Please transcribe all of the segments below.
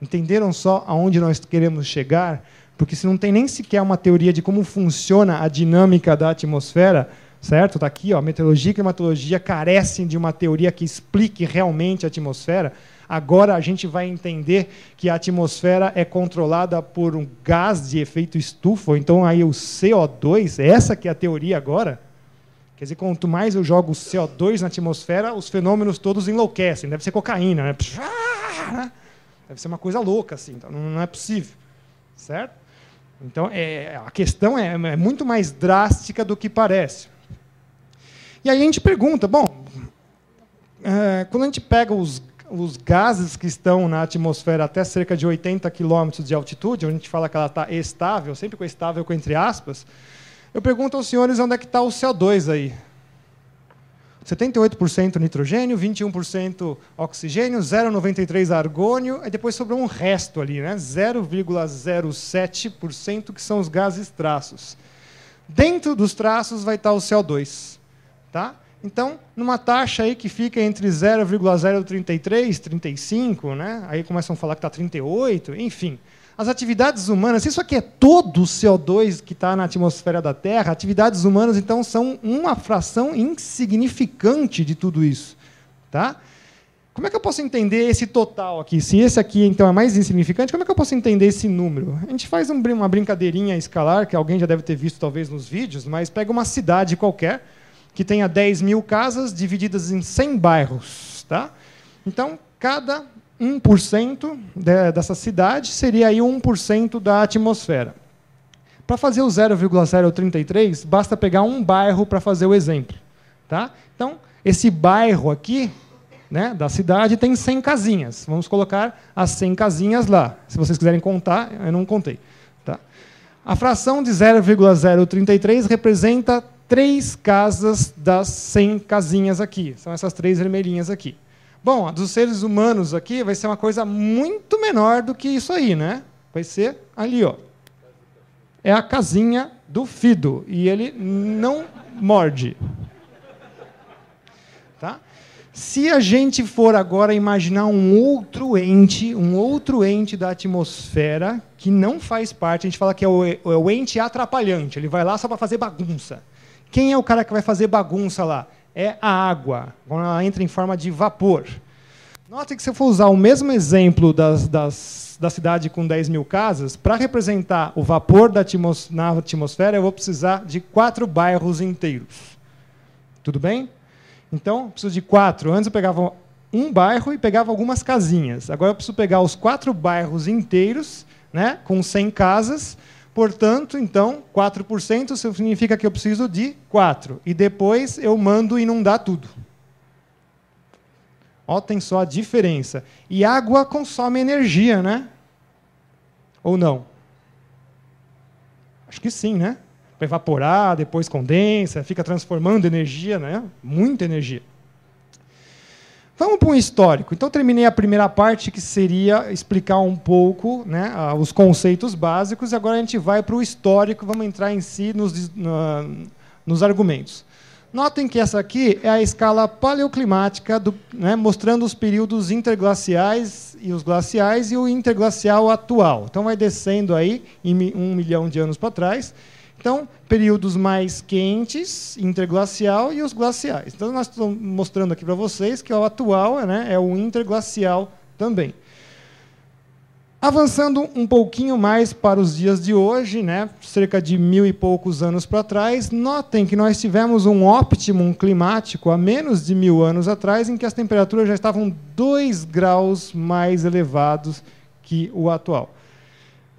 Entenderam só aonde nós queremos chegar? Porque se não tem nem sequer uma teoria de como funciona a dinâmica da atmosfera, certo? Está aqui, ó, meteorologia e climatologia carecem de uma teoria que explique realmente a atmosfera. Agora a gente vai entender que a atmosfera é controlada por um gás de efeito estufa, ou então aí o CO2, essa que é a teoria agora. Quer dizer, quanto mais eu jogo o CO2 na atmosfera, os fenômenos todos enlouquecem. Deve ser cocaína, né? Deve ser uma coisa louca, assim. Então não é possível, certo? Então a questão é muito mais drástica do que parece. E aí a gente pergunta, bom, quando a gente pega os gases que estão na atmosfera até cerca de 80 km de altitude, onde a gente fala que ela está estável, sempre com estável com entre aspas, eu pergunto aos senhores onde é que está o CO2 aí. 78% nitrogênio, 21% oxigênio, 0,93% argônio, e depois sobrou um resto ali, né? 0,07% que são os gases traços. Dentro dos traços vai estar o CO2. Tá? Então, numa taxa aí que fica entre 0,033, 35, né? Aí começam a falar que está 38, enfim. As atividades humanas, isso aqui é todo o CO2 que está na atmosfera da Terra, atividades humanas, então, são uma fração insignificante de tudo isso. Tá? Como é que eu posso entender esse total aqui? Se esse aqui, então, é mais insignificante, como é que eu posso entender esse número? A gente faz uma brincadeirinha escalar, que alguém já deve ter visto, talvez, nos vídeos, mas pega uma cidade qualquer, que tenha 10 mil casas divididas em 100 bairros. Tá? Então, cada 1% dessa cidade seria aí 1% da atmosfera. Para fazer o 0,033, basta pegar um bairro para fazer o exemplo. Tá? Então, esse bairro aqui, né, da cidade tem 100 casinhas. Vamos colocar as 100 casinhas lá. Se vocês quiserem contar, eu não contei. Tá? A fração de 0,033 representa 3 casas das 100 casinhas aqui. São essas 3 vermelhinhas aqui. Bom, a dos seres humanos aqui vai ser uma coisa muito menor do que isso aí, né? Vai ser ali, ó. É a casinha do Fido. E ele não morde. Tá? Se a gente for agora imaginar um outro ente da atmosfera que não faz parte, a gente fala que é o ente atrapalhante, ele vai lá só para fazer bagunça. Quem é o cara que vai fazer bagunça lá? É a água, quando ela entra em forma de vapor. Note que se eu for usar o mesmo exemplo da cidade com 10 mil casas, para representar o vapor na atmosfera, eu vou precisar de 4 bairros inteiros. Tudo bem? Então, eu preciso de 4. Antes eu pegava um bairro e pegava algumas casinhas. Agora eu preciso pegar os 4 bairros inteiros, né, com 100 casas. Portanto, então, 4% significa que eu preciso de 4. E depois eu mando inundar tudo. Notem só a diferença. E água consome energia, né? Ou não? Acho que sim, né? Para evaporar, depois condensa, fica transformando energia, né? Muita energia. Vamos para um histórico. Então, terminei a primeira parte, que seria explicar um pouco, né, os conceitos básicos, e agora a gente vai para o histórico, vamos entrar em si nos argumentos. Notem que essa aqui é a escala paleoclimática, né, mostrando os períodos interglaciais e os glaciais e o interglacial atual. Então, vai descendo aí em 1 milhão de anos para trás. Então, períodos mais quentes, interglacial, e os glaciais. Então, nós estamos mostrando aqui para vocês que o atual, né, é o interglacial também. Avançando um pouquinho mais para os dias de hoje, né, cerca de 1000 e poucos anos para trás, notem que nós tivemos um óptimum climático há menos de 1000 anos atrás, em que as temperaturas já estavam 2 graus mais elevados que o atual.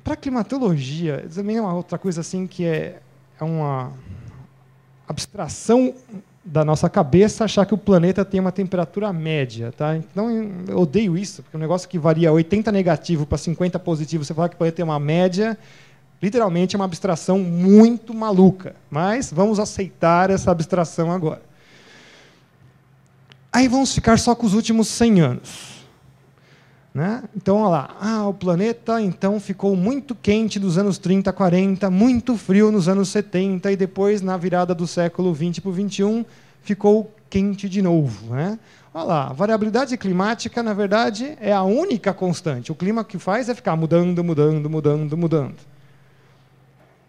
Para a climatologia, também é uma outra coisa assim que é uma abstração da nossa cabeça achar que o planeta tem uma temperatura média. Tá? Então, eu odeio isso, porque é um negócio que varia 80 negativo para 50 positivo, você falar que o planeta tem uma média, literalmente é uma abstração muito maluca. Mas vamos aceitar essa abstração agora. Aí vamos ficar só com os últimos 100 anos. Né? Então, olha lá, o planeta então ficou muito quente nos anos 30, 40, muito frio nos anos 70, e depois, na virada do século 20 para o 21, ficou quente de novo, né? Olha lá, a variabilidade climática, na verdade, é a única constante. O clima que faz é ficar mudando, mudando, mudando, mudando.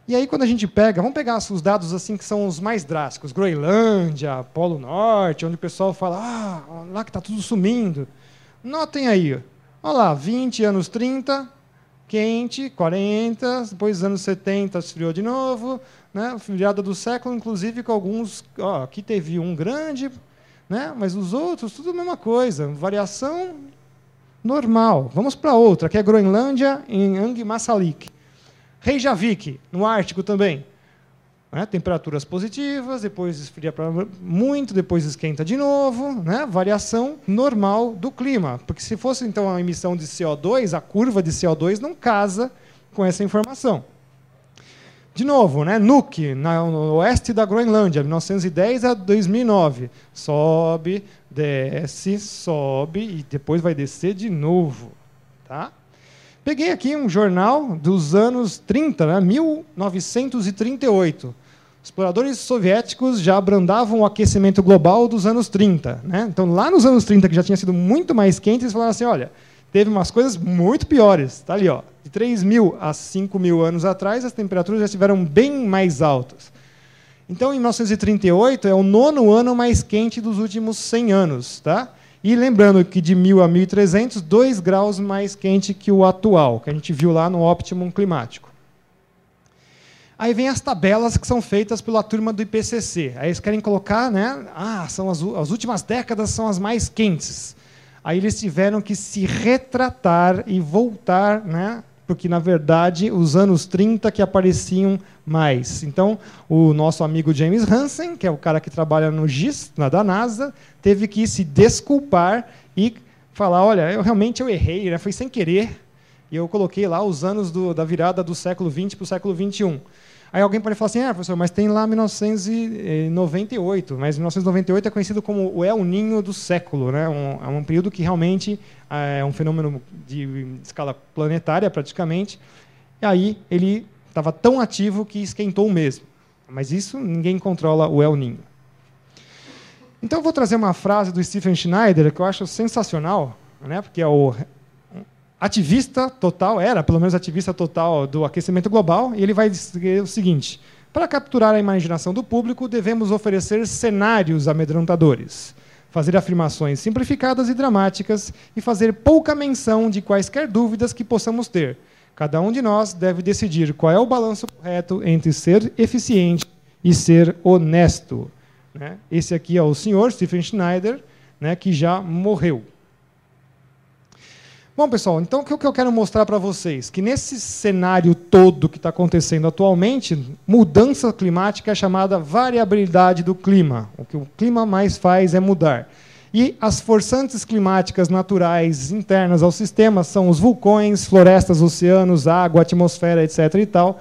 E aí, quando a gente pega, vamos pegar os dados assim que são os mais drásticos, Groenlândia, Polo Norte, onde o pessoal fala, lá que está tudo sumindo. Notem aí, olha lá, 20 anos 30, quente, 40, depois anos 70 esfriou de novo, né? Virada do século, inclusive com alguns, aqui teve um grande, né? Mas os outros, tudo a mesma coisa, variação normal. Vamos para outra, que é Groenlândia, em Angmarsalik. Reykjavik, no Ártico também. Né? Temperaturas positivas, depois esfria muito, depois esquenta de novo. Né? Variação normal do clima. Porque se fosse, então, a emissão de CO2, a curva de CO2 não casa com essa informação. De novo, né? Nuuk, no oeste da Groenlândia, 1910 a 2009. Sobe, desce, sobe e depois vai descer de novo. Tá? Peguei aqui um jornal dos anos 30, né, 1938. Exploradores soviéticos já brandavam o aquecimento global dos anos 30. Né? Então, lá nos anos 30, que já tinha sido muito mais quente, eles falaram assim, olha, teve umas coisas muito piores. Está ali, ó, de 3.000 a 5.000 anos atrás, as temperaturas já estiveram bem mais altas. Então, em 1938, é o 9º ano mais quente dos últimos 100 anos. Tá? E lembrando que de 1.000 a 1.300, 2 graus mais quente que o atual, que a gente viu lá no Optimum Climático. Aí vem as tabelas que são feitas pela turma do IPCC. Aí eles querem colocar, né? São as últimas décadas são as mais quentes. Aí eles tiveram que se retratar e voltar, né? Porque, na verdade, os anos 30 que apareciam mais. Então, o nosso amigo James Hansen, que é o cara que trabalha no GIS, da NASA, teve que se desculpar e falar, olha, eu errei, né? Foi sem querer, e eu coloquei lá os anos da virada do século XX para o século XXI. Aí alguém pode falar assim, professor, mas tem lá 1998, mas 1998 é conhecido como o El Niño do século, né? É um período que realmente é um fenômeno de escala planetária, praticamente, e aí ele estava tão ativo que esquentou mesmo. Mas isso ninguém controla o El Niño. Então eu vou trazer uma frase do Stephen Schneider que eu acho sensacional, né? Porque é o ativista total, era pelo menos ativista total do aquecimento global, e ele vai dizer o seguinte: para capturar a imaginação do público, devemos oferecer cenários amedrontadores, fazer afirmações simplificadas e dramáticas e fazer pouca menção de quaisquer dúvidas que possamos ter. Cada um de nós deve decidir qual é o balanço correto entre ser eficiente e ser honesto. Né? Esse aqui é o senhor Stephen Schneider, né, que já morreu. Bom, pessoal, então o que eu quero mostrar para vocês? Que nesse cenário todo que está acontecendo atualmente, mudança climática é chamada variabilidade do clima. O que o clima mais faz é mudar. E as forçantes climáticas naturais internas ao sistema são os vulcões, florestas, oceanos, água, atmosfera, etc. e tal.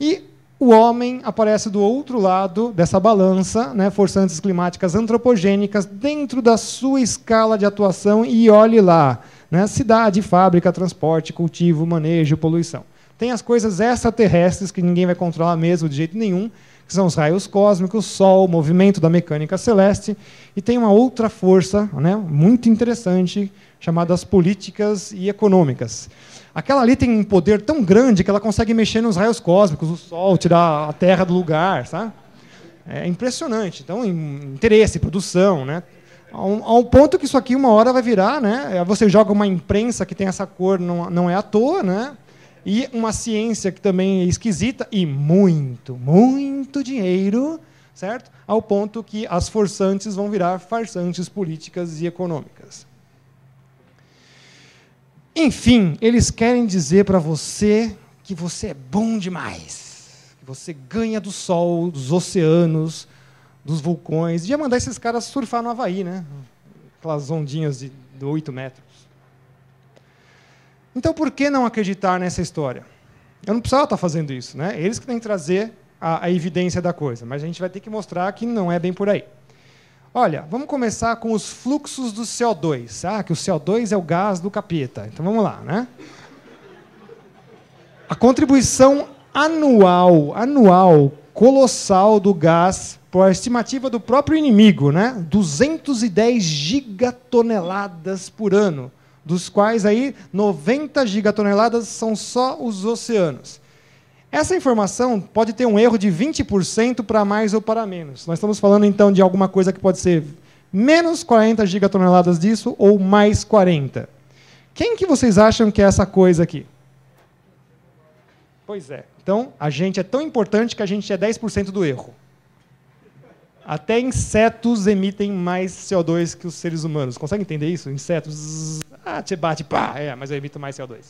E o homem aparece do outro lado dessa balança, né, forçantes climáticas antropogênicas, dentro da sua escala de atuação, e olhe lá. Né? Cidade, fábrica, transporte, cultivo, manejo, poluição. Tem as coisas extraterrestres que ninguém vai controlar mesmo de jeito nenhum, que são os raios cósmicos, o Sol, o movimento da mecânica celeste, e tem uma outra força, né, muito interessante, chamada as políticas e econômicas. Aquela ali tem um poder tão grande que ela consegue mexer nos raios cósmicos, o Sol, tirar a Terra do lugar. Sabe? É impressionante. Então, interesse, produção, né? A um ponto que isso aqui uma hora vai virar, né? Você joga uma imprensa que tem essa cor, não é à toa, né? E uma ciência que também é esquisita e muito, muito dinheiro, certo? Ao ponto que as forçantes vão virar farsantes políticas e econômicas. Enfim, eles querem dizer para você que você é bom demais, que você ganha do sol, dos oceanos, dos vulcões. Ia mandar esses caras surfar no Havaí, né? Aquelas ondinhas de 8 metros. Então, por que não acreditar nessa história? Eu não precisava estar fazendo isso, né? Eles que têm que trazer a evidência da coisa, mas a gente vai ter que mostrar que não é bem por aí. Olha, vamos começar com os fluxos do CO2. Que o CO2 é o gás do capeta. Então, vamos lá, né? A contribuição anual colossal do gás, por estimativa do próprio inimigo, né? 210 gigatoneladas por ano, dos quais aí 90 gigatoneladas são só os oceanos. Essa informação pode ter um erro de 20% para mais ou para menos. Nós estamos falando, então, de alguma coisa que pode ser menos 40 gigatoneladas disso ou mais 40. Quem que vocês acham que é essa coisa aqui? Pois é. Então, a gente é tão importante que a gente é 10% do erro. Até insetos emitem mais CO2 que os seres humanos. Consegue entender isso? Insetos... te bate, pá! Mas eu emito mais CO2.